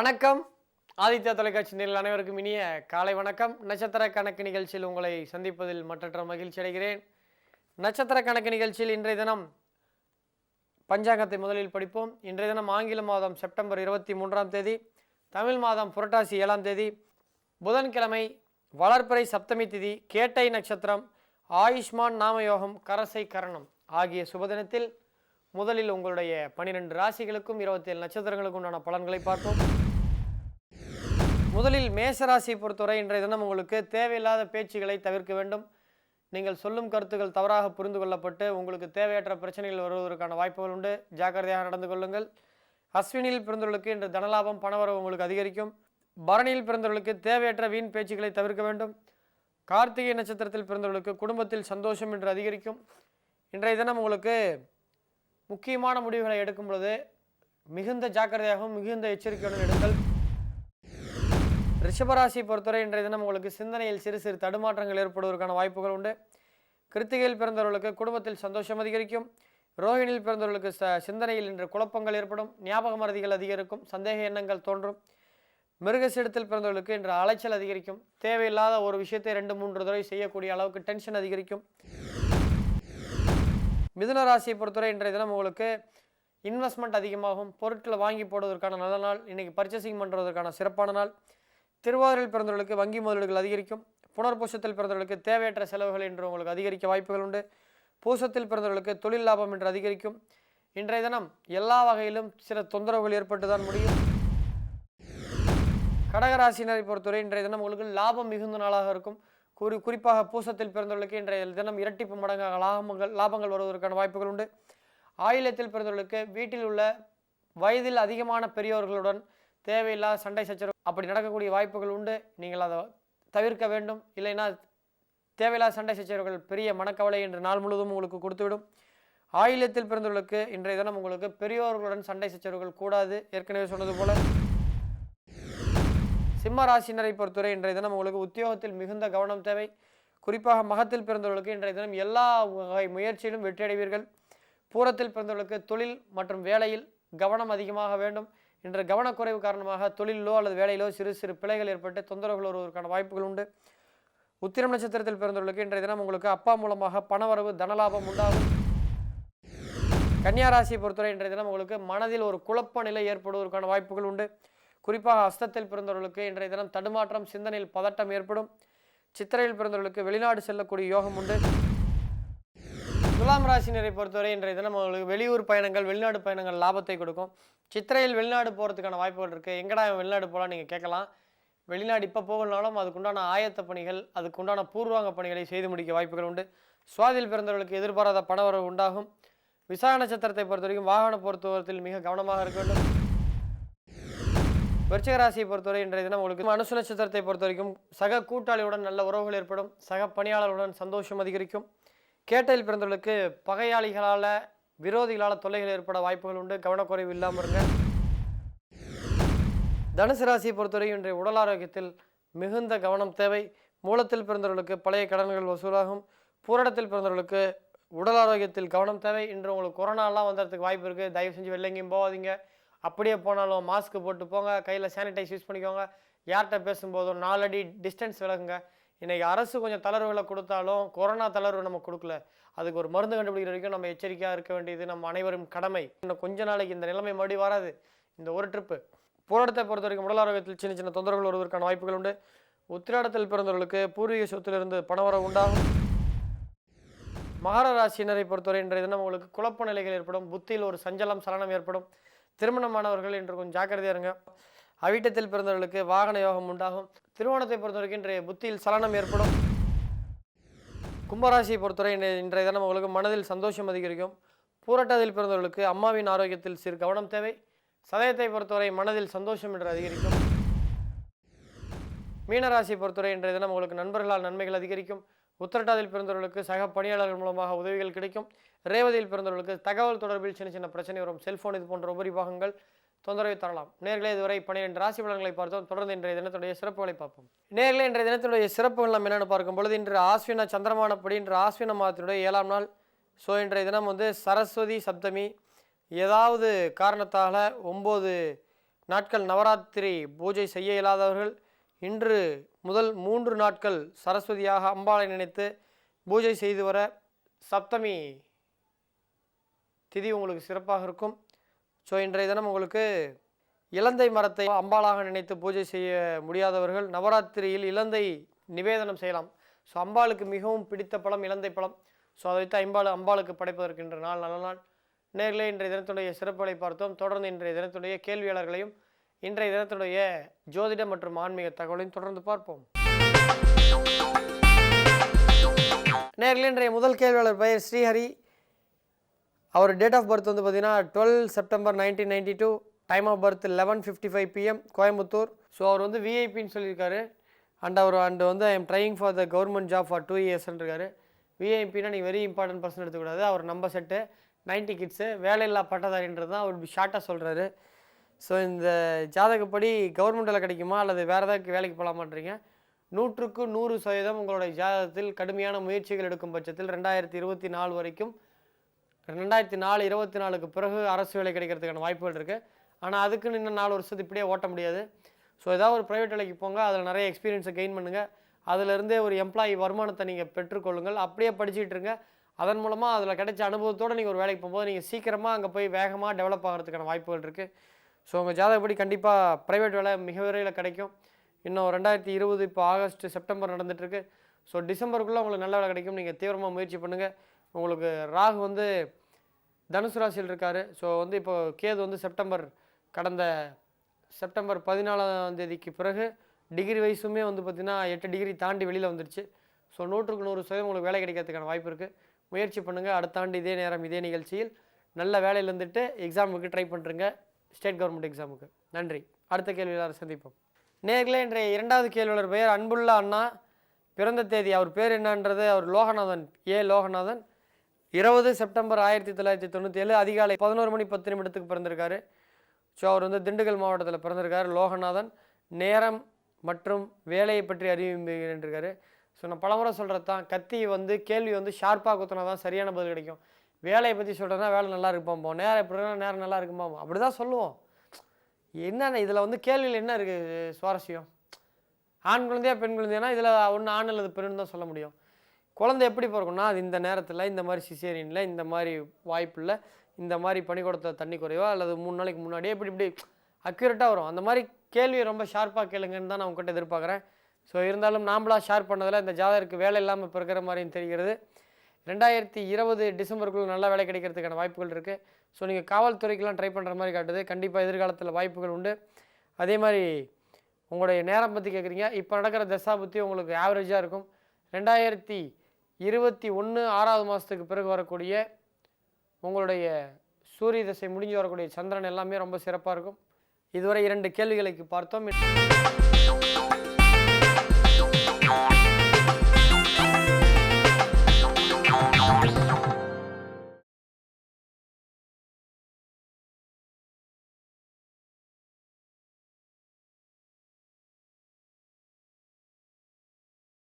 வணக்கம். ஆதித்யா தொலைக்காட்சி நேயர்கள் அனைவருக்கும் இனிய காலை வணக்கம். நட்சத்திர கணக்கு நிகழ்ச்சியில் உங்களை சந்திப்பதில் மற்றற்ற மகிழ்ச்சி அடைகிறேன். நட்சத்திர கணக்கு நிகழ்ச்சியில் இன்றைய தினம் பஞ்சாங்கத்தை முதலில் படிப்போம். இன்றைய தினம் ஆங்கில மாதம் செப்டம்பர் 23ஆம் தேதி, தமிழ் மாதம் புரட்டாசி 7ஆம் தேதி, புதன்கிழமை, வளர்பிறை சப்தமி திதி, கேட்டை நட்சத்திரம், ஆயுஷ்மான் நாமயோகம், கரசை கரணம் ஆகிய சுபதினத்தில் முதலில் உங்களுடைய 12 ராசிகளுக்கும் 27 நட்சத்திரங்களுக்கும் உண்டான பலன்களை பார்ப்போம். முதலில் மேசராசி பொறுத்தவரை இன்றைய தினம் உங்களுக்கு தேவையில்லாத பேச்சுகளை தவிர்க்க வேண்டும். நீங்கள் சொல்லும் கருத்துக்கள் தவறாக புரிந்து கொள்ளப்பட்டு உங்களுக்கு தேவையற்ற பிரச்சனைகள் வருவதற்கான வாய்ப்புகள் உண்டு. ஜாக்கிரதையாக நடந்து கொள்ளுங்கள். அஸ்வினியில் பிறந்தவர்களுக்கு இன்று தனலாபம் பணவரவு உங்களுக்கு அதிகரிக்கும். பரணியில் பிறந்தவர்களுக்கு தேவையற்ற வீண் பேச்சுக்களை தவிர்க்க வேண்டும். கார்த்திகை நட்சத்திரத்தில் பிறந்தவர்களுக்கு குடும்பத்தில் சந்தோஷம் இன்று அதிகரிக்கும். இன்றைய தினம் உங்களுக்கு முக்கியமான முடிவுகளை எடுக்கும் பொழுது மிகுந்த ஜாக்கிரதையாகவும் மிகுந்த எச்சரிக்கையுடன் எடுங்கள். ரிஷபராசி பொறுத்தவரை இன்றைய தினம் உங்களுக்கு சிந்தனையில் சிறு சிறு தடுமாற்றங்கள் ஏற்படுவதற்கான வாய்ப்புகள் உண்டு. கிருத்திகையில் பிறந்தவர்களுக்கு குடும்பத்தில் சந்தோஷம் அதிகரிக்கும். ரோஹிணியில் பிறந்தவர்களுக்கு சிந்தனையில் இன்று குழப்பங்கள் ஏற்படும். ஞாபக மறதிகள் அதிகரிக்கும். சந்தேக எண்ணங்கள் தோன்றும். மிருகசீடத்தில் பிறந்தவர்களுக்கு இன்று அலைச்சல் அதிகரிக்கும். தேவையில்லாத ஒரு விஷயத்தை 2-3 தடவை செய்யக்கூடிய அளவுக்கு டென்ஷன் அதிகரிக்கும். மிதுன ராசியை பொறுத்தவரை இன்றைய தினம் உங்களுக்கு இன்வெஸ்ட்மெண்ட் அதிகமாகும். பொருட்களை வாங்கி போடுவதற்கான நல்ல நாள். இன்றைக்கி பர்ச்சேசிங் பண்ணுறதுக்கான சிறப்பான நாள். திருவாதிரையில் பிறந்தவர்களுக்கு வங்கி முதலீடுகள் அதிகரிக்கும். புனர்பூசத்தில் பிறந்தவர்களுக்கு தேவையற்ற செலவுகள் இன்று உங்களுக்கு அதிகரிக்க வாய்ப்புகள் உண்டு. பூசத்தில் பிறந்தவர்களுக்கு தொழில் லாபம் இன்று அதிகரிக்கும். இன்றைய தினம் எல்லா வகையிலும் சில தொந்தரவுகள் ஏற்பட்டு தான் முடியும். கடகராசினரை பொறுத்தவரை இன்றைய தினம் உங்களுக்கு லாபம் மிகுந்த நாளாக இருக்கும். குறிப்பாக பூசத்தில் பிறந்தவர்களுக்கு இன்றைய தினம் இரட்டிப்பு மடங்காக லாபங்கள் வருவதற்கான வாய்ப்புகள் உண்டு. ஆயில்யத்தில் பிறந்தவர்களுக்கு வீட்டில் உள்ள வயதில் அதிகமான பெரியோர்களுடன் தேவையில்லாத சண்டை சச்சரவு அப்படி நடக்கக்கூடிய வாய்ப்புகள் உண்டு. நீங்கள் அதை தவிர்க்க வேண்டும். இல்லைன்னா தேவையில்லாத சண்டை சச்சரவுகள் பெரிய மனக்கவலை என்று நாள் முழுவதும் உங்களுக்கு கொடுத்துவிடும். ஆயில்யத்தில் பிறந்தவர்களுக்கு இன்றைய தினம் உங்களுக்கு பெரியோர்களுடன் சண்டை சச்சரவுகள் கூடாது. ஏற்கனவே சொன்னது போல. சிம்ம ராசினரை பொறுத்தவரை இன்றைய தினம் உங்களுக்கு உத்தியோகத்தில் மிகுந்த கவனம் தேவை. குறிப்பாக மகத்தில் பிறந்தவர்களுக்கு இன்றைய தினம் எல்லா வகை முயற்சியிலும் வெற்றி அடைவீர்கள். பூரத்தில் பிறந்தவர்களுக்கு தொழில் மற்றும் வேலையில் கவனம் அதிகமாக வேண்டும். இன்று கவனக்குறைவு காரணமாக தொழிலோ அல்லது வேலையிலோ சிறு சிறு பிழைகள் ஏற்பட்டு தொந்தரவுகள் வருவதற்கான வாய்ப்புகள் உண்டு. உத்திரம் நட்சத்திரத்தில் பிறந்தவர்களுக்கு இன்றைய தினம் உங்களுக்கு அப்பா மூலமாக பணவரவு தனலாபம் உண்டாகும். கன்னியா ராசியை பொறுத்தவரை இன்றைய தினம் உங்களுக்கு மனதில் ஒரு குழப்ப நிலை ஏற்படுவதற்கான வாய்ப்புகள் உண்டு. குறிப்பாக அஸ்தத்தில் பிறந்தவர்களுக்கு இன்றைய தினம் தடுமாற்றம், சிந்தனையில் பதட்டம் ஏற்படும். சித்திரையில் பிறந்தவர்களுக்கு வெளிநாடு செல்லக்கூடிய யோகம் உண்டு. துலாம் ராசினரை பொறுத்தவரை இன்றைய தினம் அவங்களுக்கு வெளியூர் பயணங்கள், வெளிநாடு பயணங்கள் லாபத்தை கொடுக்கும். சித்திரையில் வெளிநாடு போகிறதுக்கான வாய்ப்புகள் இருக்குது. எங்கடா வெளிநாடு போகலாம் நீங்கள் கேட்கலாம். வெளிநாடு இப்போ போகலனாலும் அதுக்குண்டான ஆயத்த பணிகள், அதுக்குண்டான பூர்வாங்க பணிகளை செய்து முடிக்க வாய்ப்புகள் உண்டு. சுவாதியில் பிறந்தவர்களுக்கு எதிர்பாராத பணவரவு உண்டாகும். விசாக நட்சத்திரத்தை பொறுத்த வரைக்கும் வாகன போக்குவரத்தில் மிக கவனமாக இருக்க வேண்டும். விருச்சிக ராசியை பொறுத்தவரை இன்றைய தினம் உங்களுக்கு அனுச நட்சத்திரத்தை பொறுத்த வரைக்கும் சக கூட்டாளியுடன் நல்ல உறவுகள் ஏற்படும். சக பணியாளர்களுடன் சந்தோஷம் அதிகரிக்கும். கேட்டையில் பிறந்தவர்களுக்கு பகையாளிகளால், விரோதிகளால் தொல்லைகள் ஏற்பட வாய்ப்புகள் உண்டு. கவனக்குறைவு இல்லாமல் இருங்க. தனுசு ராசியை பொறுத்தவரை இன்றைய உடல் ஆரோக்கியத்தில் மிகுந்த கவனம் தேவை. மூலத்தில் பிறந்தவர்களுக்கு பழைய கடன்கள் வசூலாகும். பூரடத்தில் பிறந்தவர்களுக்கு உடல் ஆரோக்கியத்தில் கவனம் தேவை. இன்று உங்களுக்கு கொரோனாலாம் வந்துறதுக்கு வாய்ப்பு இருக்குது. தயவு செஞ்சு வெளில எங்கேயும் போகாதீங்க. அப்படியே போனாலும் மாஸ்க் போட்டு போங்க. கையில் சானிடைஸ் யூஸ் பண்ணிக்கோங்க. யார்கிட்ட பேசும்போதும் 4 அடி டிஸ்டன்ஸ் விலகுங்க. இன்றைக்கி அரசு கொஞ்சம் தளர்வுகளை கொடுத்தாலும் கொரோனா தளர்வு நம்ம கொடுக்கல. அதுக்கு ஒரு மருந்து கண்டுபிடிக்கிற வரைக்கும் நம்ம எச்சரிக்கையாக இருக்க வேண்டியது நம்ம அனைவரும் கடமை. இன்னும் கொஞ்ச நாளைக்கு இந்த நிலைமை மறுபடியும் வராது. இந்த ஒரு ட்ரிப்பு. போராட்டத்தை பொறுத்த வரைக்கும் உடல் ஆரோக்கியத்தில் சின்ன சின்ன தொந்தரவுகள் வருவதற்கான வாய்ப்புகள் உண்டு. உத்திராடத்தில் பிறந்தவர்களுக்கு பூர்வீக சொத்திலிருந்து பணவரவு உண்டாகும். மகர ராசியினரை பொறுத்தவரை இன்றைய தினம் உங்களுக்கு குழப்ப நிலைகள் ஏற்படும். புத்தியில் ஒரு சஞ்சலம் சலனம் ஏற்படும். திருமணமானவர்கள் இன்று கொஞ்சம் ஜாக்கிரதையாக இருங்க. அவிட்டத்தில் பிறந்தவர்களுக்கு வாகன யோகம் உண்டாகும். திருவோணத்தை பொறுத்தவரைக்கும் இன்றைய புத்தியில் சலனம் ஏற்படும். கும்பராசியை பொறுத்தவரை இன்றைய தினம் உங்களுக்கு மனதில் சந்தோஷம் அதிகரிக்கும். பூரட்டத்தில் பிறந்தவர்களுக்கு அம்மாவின் ஆரோக்கியத்தில் சிறு கவனம் தேவை. சதயத்தை பொறுத்தவரை மனதில் சந்தோஷம் என்று அதிகரிக்கும். மீனராசியை பொறுத்தவரை இன்றைய தினம் உங்களுக்கு நண்பர்களால் நன்மைகள் அதிகரிக்கும். உத்திரட்டாதியில் பிறந்தவர்களுக்கு சக பணியாளர்கள் மூலமாக உதவிகள் கிடைக்கும். ரேவதியில் பிறந்தவர்களுக்கு தகவல் தொடர்பில் சின்ன சின்ன பிரச்சனை வரும். செல்போன் இது போன்ற உபரி பாகங்கள் தொந்தரவை தரலாம். நேர்களே இதுவரை 12 ராசி பலன்களை பார்த்தோம். தொடர்ந்து இன்றைய தினத்துடைய சிறப்புகளை பார்ப்போம். நேர்களே இன்றைய தினத்துடைய சிறப்புகள் நம்ம என்னென்னு பார்க்கும் பொழுது இன்று ஆஸ்வின சந்திரமானப்படி இன்று ஆஸ்வின மாதத்தினுடைய 7ஆம் நாள். ஸோ இன்றைய தினம் சரஸ்வதி சப்தமி. ஏதாவது காரணத்தால் 9 நாட்கள் நவராத்திரி பூஜை செய்ய இயலாதவர்கள் இன்று முதல் 3 நாட்கள் சரஸ்வதியாக அம்பாளை நினைத்து பூஜை செய்து வர சப்தமி திதி உங்களுக்கு சிறப்பாக இருக்கும். ஸோ இன்றைய தினம் உங்களுக்கு இலந்தை மரத்தை அம்பாளாக நினைத்து பூஜை செய்ய முடியாதவர்கள் நவராத்திரியில் இலந்தை நிவேதனம் செய்யலாம். ஸோ அம்பாளுக்கு மிகவும் பிடித்த பழம் இலந்தை பழம். ஸோ அதை வைத்து அம்பாளுக்கு படைப்பதற்கின்ற நாள் நல்ல நாள். நேர்களே இன்றைய தினத்துடைய சிறப்புகளை பார்த்தோம். தொடர்ந்து இன்றைய தினத்துடைய கேள்வியாளர்களையும் இன்றைய தினத்துடைய ஜோதிட மற்றும் ஆன்மீக தகவலையும் தொடர்ந்து பார்ப்போம். நேர்களே இன்றைய முதல் கேள்வியாளர் பெயர் ஸ்ரீஹரி. அவர் டேட் ஆஃப் பர்த் வந்து பார்த்தீங்கன்னா 12 September 1992, time of birth 11:55 PM, Coimbatore. So அவர் வந்து விஐபின்னு சொல்லியிருக்காரு. அவர் வந்து I am trying for the government job for 2 இயர்ஸ்ன்னு இருக்காரு. விஐபின்னா நீங்கள் வெரி இம்பார்ட்டன்ட் பர்சன் எடுத்துக்கூடாது. அவர் நம்ம செட்டு 90 கிட்ஸு வேலையில்லா பட்டதாரின்றது தான் அவர் ஷார்ட்டாக சொல்கிறாரு. ஸோ இந்த ஜாதகப்படி கவர்மெண்ட் வேலை கிடைக்குமா அல்லது வேறு ஏதாவது வேலைக்கு போகலாமான்றீங்க. 100க்கு 100% உங்களுடைய ஜாதகத்தில் கடுமையான முயற்சிகள் எடுக்கும் பட்சத்தில் 2024 வரைக்கும் 2024க்கு பிறகு அரசு வேலை கிடைக்கிறதுக்கான வாய்ப்புகள் இருக்குது. ஆனால் அதுக்குன்னு இன்னும் 4 வருஷத்து இப்படியே ஓட்ட முடியாது. ஸோ ஏதாவது ஒரு ப்ரைவேட் வேலைக்கு போங்க, அதில் நிறைய எக்ஸ்பீரியன்ஸை கெயின் பண்ணுங்கள். அதிலிருந்தே ஒரு எம்ப்ளாயி வருமானத்தை நீங்கள் பெற்றுக்கொள்ளுங்கள். அப்படியே படிச்சுட்டு இருங்க. அதன் மூலமாக அதில் கிடைச்ச அனுபவத்தோடு நீங்கள் ஒரு வேலைக்கு போகும்போது நீங்கள் சீக்கிரமாக அங்கே போய் வேகமாக டெவலப் ஆகிறதுக்கான வாய்ப்புகள் இருக்குது. ஸோ உங்கள் ஜாதகப்படி கண்டிப்பாக ப்ரைவேட் வேலை மிக விரைவில் கிடைக்கும். இன்னும் 2020 இப்போ ஆகஸ்ட் செப்டம்பர் நடந்துகிட்ருக்கு. ஸோ டிசம்பருக்குள்ளே உங்களுக்கு நல்ல வேலை கிடைக்கும். நீங்கள் தீவிரமாக முயற்சி பண்ணுங்கள். உங்களுக்கு ராகு வந்து தனுசு ராசியில் இருக்கார். ஸோ வந்து இப்போ கேது வந்து கடந்த செப்டம்பர் 14ஆம் தேதிக்கு பிறகு டிகிரி வயசுமே வந்து பார்த்திங்கன்னா 8 டிகிரி தாண்டி வெளியில் வந்துடுச்சு. ஸோ 100க்கு 100% உங்களுக்கு வேலை கிடைக்கிறதுக்கான வாய்ப்பு இருக்குது. முயற்சி பண்ணுங்கள். அடுத்த ஆண்டு இதே நேரம் இதே நிகழ்ச்சியில் நல்ல வேலையில் இருந்துட்டு எக்ஸாமுக்கு ட்ரை பண்ணுறங்க, ஸ்டேட் கவர்மெண்ட் எக்ஸாமுக்கு. நன்றி. அடுத்த கேள்வியாளர் சந்திப்போம். நேர்களே இன்றைய 2வது கேள்வியாளர் பெயர் அன்புள்ள அண்ணா. பிறந்த தேதி அவர் பேர் என்னன்றது அவர் லோகநாதன், லோகநாதன். 20 செப்டம்பர் 1997 அதிகாலை 11:10 பிறந்திருக்காரு. ஸோ அவர் வந்து திண்டுக்கல் மாவட்டத்தில் பிறந்திருக்காரு. லோகநாதன். நேரம் மற்றும் வேலையை பற்றி அறிவிக்கின்றிருக்காரு. ஸோ நான் பலமுறை சொல்கிறது தான், கத்தி வந்து கேள்வி வந்து ஷார்ப்பாக குத்தினா தான் சரியான பதில் கிடைக்கும். வேலையை பற்றி சொல்கிறதுனா வேலை நல்லா இருக்குப்பாம்போம், நேரம் எப்படின்னா நேரம் நல்லா இருக்குமாம், அப்படி தான் சொல்லுவோம். என்னென்ன இதில் வந்து கேள்வியில் என்ன இருக்குது சுவாரஸ்யம்? ஆண் குழந்தையா பெண் குழந்தையானா இதில் ஒன்று ஆண் அல்லது பெண்ணுன்னு தான் சொல்ல முடியும். குழந்தை எப்படி பிறக்கும்னா அது இந்த நேரத்தில் இந்த மாதிரி சிசேரியனில் இந்த மாதிரி வாய்ப்பில் இந்த மாதிரி பனிக்கூடத்தில் தண்ணி குறைவா அல்லது 3 நாளைக்கு முன்னாடியே இப்படி அக்யூரேட்டாக வரும். அந்த மாதிரி கேள்வியை ரொம்ப ஷார்ப்பாக கேளுங்கன்னு தான் நான் உங்கள்கிட்ட எதிர்பார்க்குறேன். ஸோ இருந்தாலும் நாம்பளாக ஷேர் பண்ணதில் இந்த ஜாதகருக்கு வேலை இல்லாமல் இப்போ இருக்கிற மாதிரியும் தெரிகிறது. 2020 டிசம்பருக்குள்ளே நல்லா வேலை கிடைக்கிறதுக்கான வாய்ப்புகள் இருக்குது. ஸோ நீங்கள் காவல்துறைக்கெலாம் ட்ரை பண்ணுற மாதிரி காட்டுது. கண்டிப்பாக எதிர்காலத்தில் வாய்ப்புகள் உண்டு. அதே மாதிரி உங்களுடைய நேரம் பற்றி கேட்குறீங்க. இப்போ நடக்கிற தசா புத்தி உங்களுக்கு ஆவரேஜாக இருக்கும். 2021 6வது மாதத்துக்கு பிறகு வரக்கூடிய உங்களுடைய சூரிய தசை முடிஞ்சு வரக்கூடிய சந்திரன் எல்லாமே ரொம்ப சிறப்பாக இருக்கும். இதுவரை 2 கேள்விகளுக்கு பார்த்தோம்.